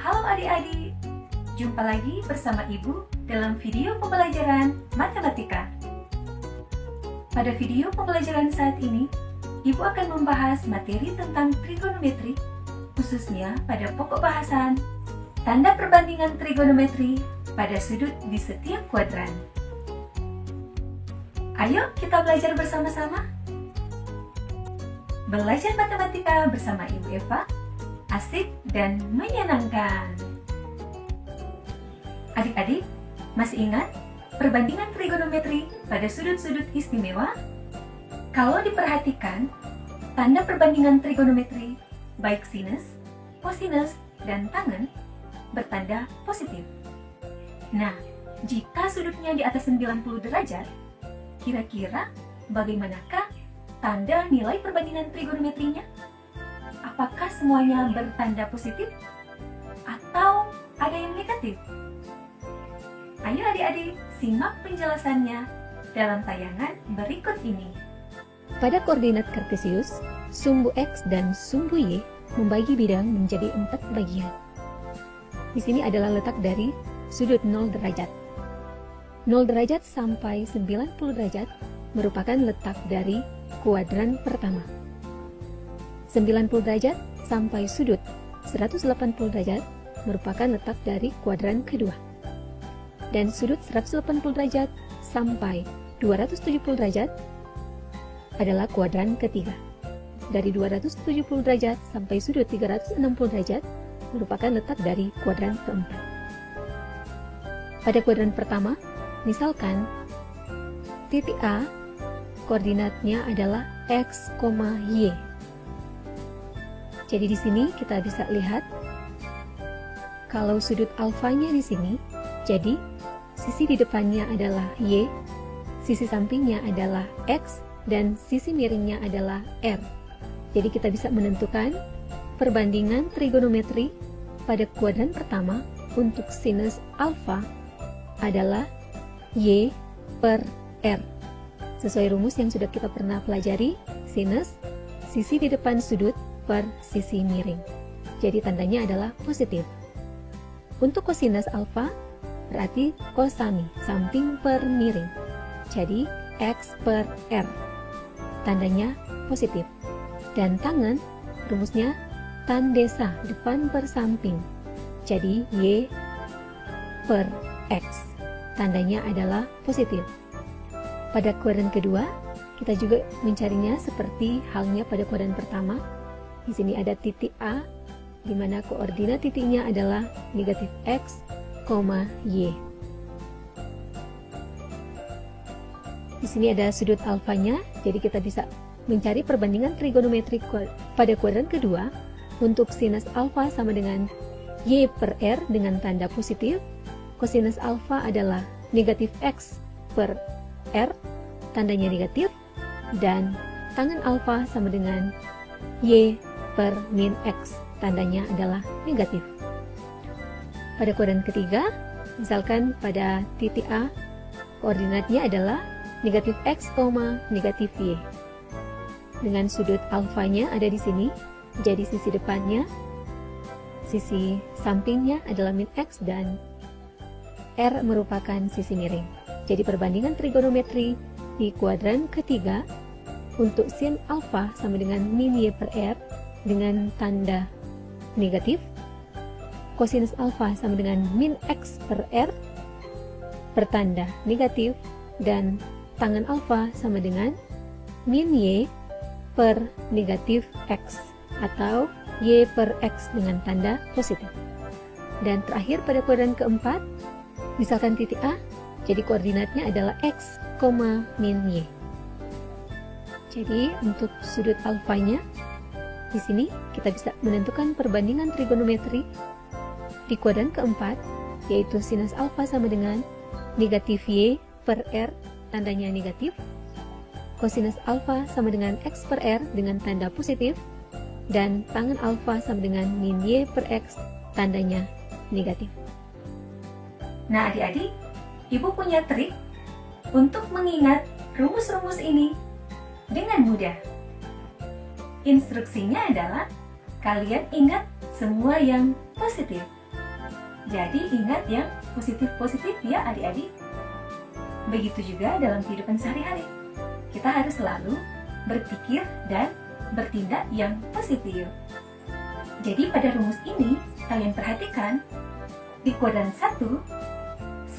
Halo adik-adik, jumpa lagi bersama Ibu dalam video pembelajaran matematika. Pada video pembelajaran saat ini, Ibu akan membahas materi tentang trigonometri, khususnya pada pokok bahasan tanda perbandingan trigonometri pada sudut di setiap kuadran. Ayo kita belajar bersama-sama. Belajar matematika bersama Ibu Eva asik dan menyenangkan. Adik-adik, masih ingat perbandingan trigonometri pada sudut-sudut istimewa? Kalau diperhatikan, tanda perbandingan trigonometri baik sinus, kosinus, dan tangen bertanda positif. Nah, jika sudutnya di atas 90 derajat, kira-kira bagaimanakah tanda nilai perbandingan trigonometrinya? Apakah semuanya bertanda positif? Atau ada yang negatif? Ayo adik-adik, simak penjelasannya dalam tayangan berikut ini. Pada koordinat kartesius, sumbu X dan sumbu Y membagi bidang menjadi 4 bagian. Di sini adalah letak dari sudut 0 derajat. 0 derajat sampai 90 derajat merupakan letak dari kuadran pertama. 90 derajat sampai sudut 180 derajat merupakan letak dari kuadran kedua. Dan sudut 180 derajat sampai 270 derajat adalah kuadran ketiga. Dari 270 derajat sampai sudut 360 derajat merupakan letak dari kuadran keempat. Pada kuadran pertama, misalkan titik A koordinatnya adalah X, Y. Jadi di sini kita bisa lihat kalau sudut alfanya di sini, jadi sisi di depannya adalah Y, sisi sampingnya adalah X, dan sisi miringnya adalah R. Jadi kita bisa menentukan perbandingan trigonometri pada kuadran pertama untuk sinus alfa adalah Y per R. Sesuai rumus yang sudah kita pernah pelajari, sinus sisi di depan sudut per sisi miring. Jadi tandanya adalah positif. Untuk kosinus alfa berarti kosami, samping per miring. Jadi X per R. Tandanya positif. Dan tangen rumusnya tan desa, depan per samping. Jadi Y per X. Tandanya adalah positif. Pada kuadran kedua, kita juga mencarinya seperti halnya pada kuadran pertama. Di sini ada titik A, di mana koordinat titiknya adalah negatif X, Y. Di sini ada sudut alfanya, jadi kita bisa mencari perbandingan trigonometri pada kuadran kedua untuk sinus alfa sama dengan Y per R dengan tanda positif. Kosinus alfa adalah negatif X per R, tandanya negatif, dan tangen alfa sama dengan Y per min X, tandanya adalah negatif. Pada kuadran ketiga, misalkan pada titik A, koordinatnya adalah negatif X, negatif Y. Dengan sudut alfanya ada di sini, jadi sisi depannya, sisi sampingnya adalah min X, dan R merupakan sisi miring. Jadi perbandingan trigonometri di kuadran ketiga untuk sin alfa sama dengan min Y per R dengan tanda negatif, kosinus alfa sama dengan min X per R bertanda negatif, dan tangen alfa sama dengan min Y per negatif X atau Y per X dengan tanda positif. Dan terakhir pada kuadran keempat, misalkan titik A, jadi koordinatnya adalah X, min Y. Jadi untuk sudut alfanya, di sini kita bisa menentukan perbandingan trigonometri di kuadran keempat, yaitu sinus alfa sama dengan negatif Y per R, tandanya negatif, kosinus alfa sama dengan X per R dengan tanda positif, dan tangen alfa sama dengan min Y per X, tandanya negatif. Nah adik-adik, Ibu punya trik untuk mengingat rumus-rumus ini dengan mudah. Instruksinya adalah kalian ingat semua yang positif. Jadi ingat yang positif-positif ya adik-adik. Begitu juga dalam kehidupan sehari-hari. Kita harus selalu berpikir dan bertindak yang positif. Jadi pada rumus ini, kalian perhatikan, di kuadran 1,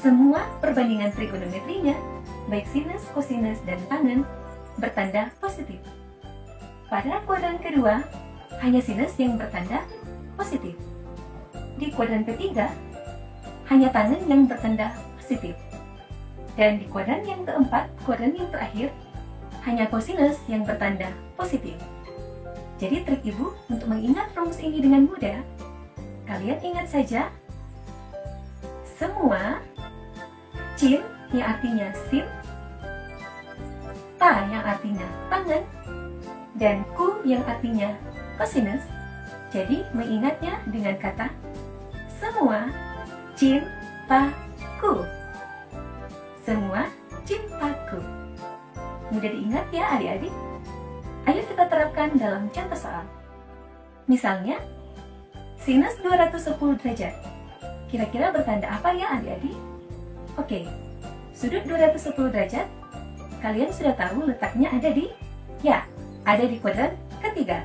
semua perbandingan trigonometrinya, baik sinus, kosinus, dan tangen, bertanda positif. Pada kuadran kedua, hanya sinus yang bertanda positif. Di kuadran ketiga, hanya tangen yang bertanda positif. Dan di kuadran yang keempat, kuadran yang terakhir, hanya kosinus yang bertanda positif. Jadi trik ibu untuk mengingat rumus ini dengan mudah, kalian ingat saja semua cin yang artinya sin, ta yang artinya tangen, dan ku yang artinya kosinus. Jadi mengingatnya dengan kata semua cintaku. Semua cintaku. Mudah diingat ya adik-adik? Ayo kita terapkan dalam contoh soal. Misalnya, sinus 210 derajat. Kira-kira bertanda apa ya adik-adik? Oke, sudut 210 derajat, kalian sudah tahu letaknya ada di? Ya, ada di kuadran ketiga.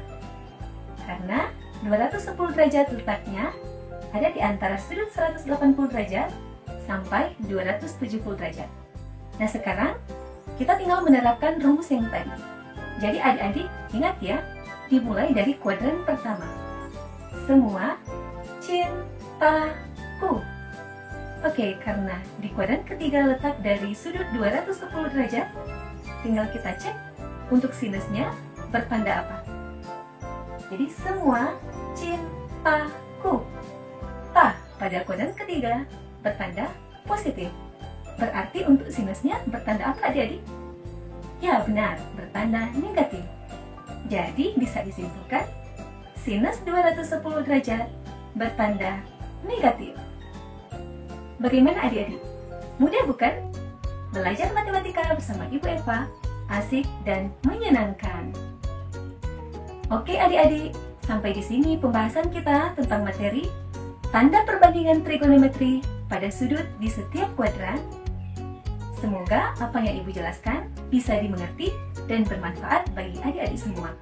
Karena 210 derajat letaknya ada di antara sudut 180 derajat sampai 270 derajat. Nah sekarang, kita tinggal menerapkan rumus yang tadi. Jadi adik-adik ingat ya, dimulai dari kuadran pertama. Semua cintaku. Oke, karena di kuadran ketiga letak dari sudut 210 derajat, tinggal kita cek untuk sinusnya bertanda apa. Jadi semua cintaku. Ta pada kuadran ketiga bertanda positif. Berarti untuk sinusnya bertanda apa adik-adik? Ya benar, bertanda negatif. Jadi bisa disimpulkan sinus 210 derajat bertanda negatif. Bagaimana adik-adik? Mudah bukan? Belajar matematika bersama Ibu Eva asik dan menyenangkan. Oke adik-adik, sampai di sini pembahasan kita tentang materi tanda perbandingan trigonometri pada sudut di setiap kuadran. Semoga apa yang Ibu jelaskan bisa dimengerti dan bermanfaat bagi adik-adik semua.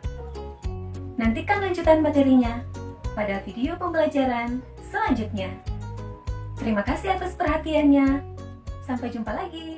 Nantikan lanjutan materinya pada video pembelajaran selanjutnya. Terima kasih atas perhatiannya. Sampai jumpa lagi.